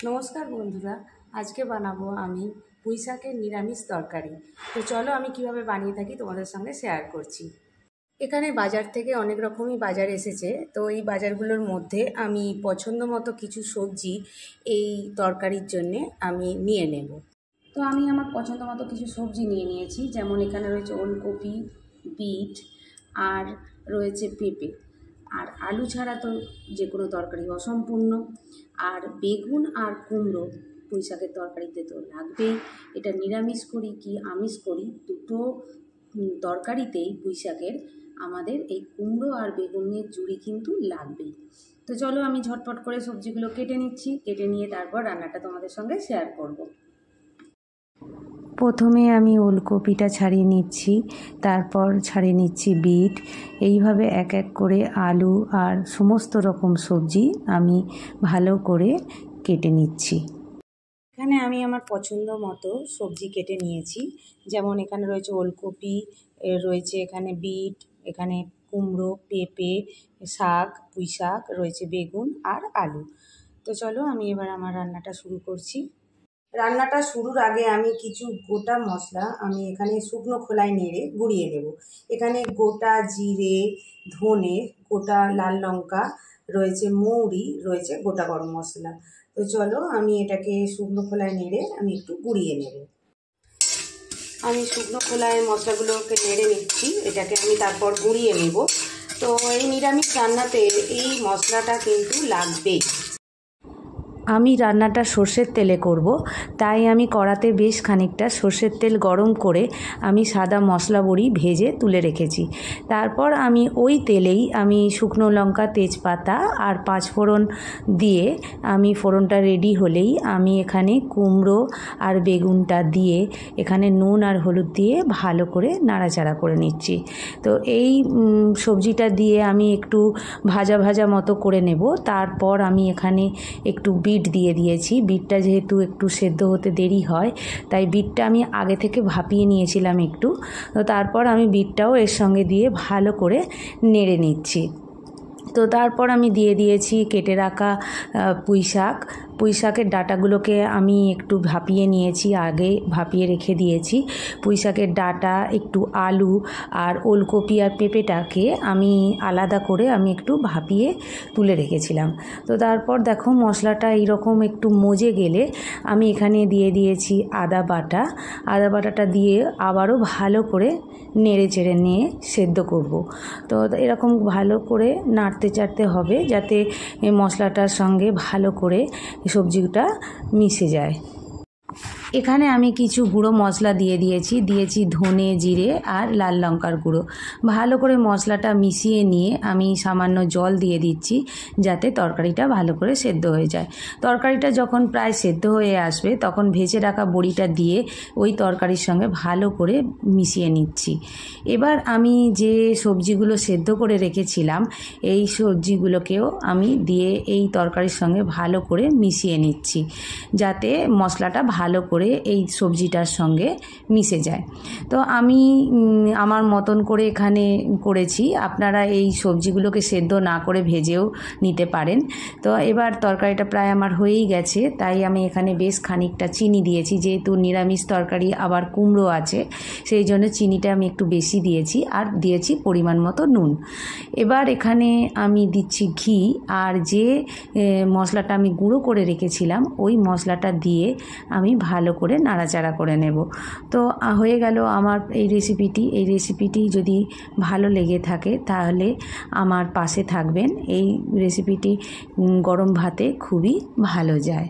নমস্কার বন্ধুরা, আজকে বানাবো আমি পুঁই শাকের নিরামিষ তরকারি। তো চলো আমি কিভাবে বানিয়ে থাকি তোমাদের সঙ্গে শেয়ার করছি। এখানে বাজার থেকে অনেক রকমই বাজার এসেছে, তো এই বাজারগুলোর মধ্যে আমি পছন্দ মতো কিছু সবজি এই তরকারির জন্যে আমি নিয়ে নেব। তো আমি আমার পছন্দ মতো কিছু সবজি নিয়ে নিয়েছি, যেমন এখানে রয়েছে ওলকপি, বিট আর রয়েছে পেঁপে। আর আলু ছাড়া তো যে কোনো তরকারি অসম্পূর্ণ। আর বেগুন আর কুমড়ো পুঁই শাকের তরকারিতে তো লাগবেই। এটা নিরামিষ করি কি আমিষ করি, দুটো তরকারিতেই পুঁই শাকের আমাদের এই কুমড়ো আর বেগুনের জুড়ি কিন্তু লাগবেই। তো চলো আমি ঝটপট করে সবজিগুলো কেটে নিচ্ছি, কেটে নিয়ে তারপর রান্নাটা তোমাদের সঙ্গে শেয়ার করব। প্রথমে আমি ওলকপিটা ছাড়িয়ে নিচ্ছি, তারপর ছাড়িয়ে নিচ্ছি বিট। এইভাবে এক এক করে আলু আর সমস্ত রকম সবজি আমি ভালো করে কেটে নিচ্ছি। এখানে আমি আমার পছন্দ মতো সবজি কেটে নিয়েছি, যেমন এখানে রয়েছে ওলকপি, রয়েছে এখানে বিট, এখানে কুমড়ো, পেঁপে, শাক, পুঁই শাক, রয়েছে বেগুন আর আলু। তো চলো আমি এবার আমার রান্নাটা শুরু করছি। রান্নাটা শুরুর আগে আমি কিছু গোটা মশলা আমি এখানে শুকনো খোলায় নেড়ে গুঁড়িয়ে নেব। এখানে গোটা জিরে, ধনে, গোটা লাল লঙ্কা, রয়েছে মৌরি, রয়েছে গোটা গরম মশলা। তো চলো আমি এটাকে শুকনো খোলায় নেড়ে আমি একটু গুঁড়িয়ে নেব। আমি শুকনো খোলায় মশলাগুলোকে নেড়ে নিচ্ছি, এটাকে আমি তারপর গুঁড়িয়ে নেব। তো এই নিরামিষ রান্নাতে এই মশলাটা কিন্তু লাগবেই। আমি রান্নাটা সর্ষের তেলে করব, তাই আমি কড়াতে বেশ খানিকটা সর্ষের তেল গরম করে আমি সাদা মশলা বড়ি ভেজে তুলে রেখেছি। তারপর আমি ওই তেলেই আমি শুকনো লঙ্কা, তেজপাতা আর পাঁচফোড়ন দিয়ে আমি ফোড়নটা রেডি হলেই আমি এখানে কুমড়ো আর বেগুনটা দিয়ে এখানে নুন আর হলুদ দিয়ে ভালো করে নাড়াচাড়া করে নিচ্ছি। তো এই সবজিটা দিয়ে আমি একটু ভাজা ভাজা মতো করে নেব। তারপর আমি এখানে একটু বিট দিয়ে দিয়েছি। বিটটা যেহেতু একটু সেদ্ধ হতে দেরি হয়, তাই বিটটা আমি আগে থেকে ভাপিয়ে নিয়েছিলাম একটু। তো তারপর আমি বিটটাও এর সঙ্গে দিয়ে ভালো করে নেড়ে নিচ্ছি। তো তারপর আমি দিয়ে দিয়েছি কেটে রাখা পুঁই শাক। পুঁই শাকের ডাঁটাগুলোকে আমি একটু ভাপিয়ে নিয়েছি, আগে ভাপিয়ে রেখে দিয়েছি। পুঁই শাকের ডাঁটা, একটু আলু আর ওলকপি আর পেঁপেটাকে আমি আলাদা করে আমি একটু ভাপিয়ে তুলে রেখেছিলাম। তো তারপর দেখো মশলাটা এইরকম একটু মজে গেলে আমি এখানে দিয়ে দিয়েছি আদা বাটা। আদা বাটাটা দিয়ে আবারও ভালো করে নেড়ে চেড়ে নিয়ে সেদ্ধ করব। তো এরকম ভালো করে নাড়তে চাড়তে হবে, যাতে মশলাটার সঙ্গে ভালো করে সবজিটা মিশে যায়। এখানে আমি কিছু গুঁড়ো মশলা দিয়েছি ধনে, জিরে আর লাল লঙ্কার গুঁড়ো। ভালো করে মশলাটা মিশিয়ে নিয়ে আমি সামান্য জল দিয়ে দিচ্ছি, যাতে তরকারিটা ভালো করে সেদ্ধ হয়ে যায়। তরকারিটা যখন প্রায় সেদ্ধ হয়ে আসবে, তখন ভেজে রাখা বড়িটা দিয়ে ওই তরকারির সঙ্গে ভালো করে মিশিয়ে নিচ্ছি। এবার আমি যে সবজিগুলো সেদ্ধ করে রেখেছিলাম, এই সবজিগুলোকেও আমি দিয়ে এই তরকারির সঙ্গে ভালো করে মিশিয়ে নিচ্ছি, যাতে মশলাটা ভালো করে এই সবজিটার সঙ্গে মিশে যায়। তো আমি আমার মতন করে এখানে করেছি, আপনারা এই সবজিগুলোকে সেদ্ধ না করে ভেজেও নিতে পারেন। তো এবার তরকারিটা প্রায় আমার হয়েই গেছে, তাই আমি এখানে বেশ খানিকটা চিনি দিয়েছি। যেহেতু নিরামিষ তরকারি আবার কুমড়ো আছে, সেই জন্য চিনিটা আমি একটু বেশি দিয়েছি, আর দিয়েছি পরিমাণ মতো নুন। এবার এখানে আমি দিচ্ছি ঘি, আর যে মশলাটা আমি গুঁড়ো করে রেখেছিলাম ওই মশলাটা দিয়ে আমি ভালো করে নাড়াচাড়া করে নেব। তো হয়ে গেল আমার এই রেসিপিটি যদি ভালো লেগে থাকে তাহলে আমার পাশে থাকবেন। এই রেসিপিটি গরম ভাতে খুবই ভালো যায়।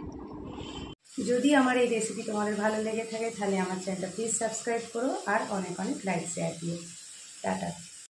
যদি আমার এই রেসিপি তোমাদের ভালো লেগে থাকে তাহলে আমার চ্যানেলটা প্লিজ সাবস্ক্রাইব করো, আর অনেক অনেক লাইক শেয়ার দিও। টাটা।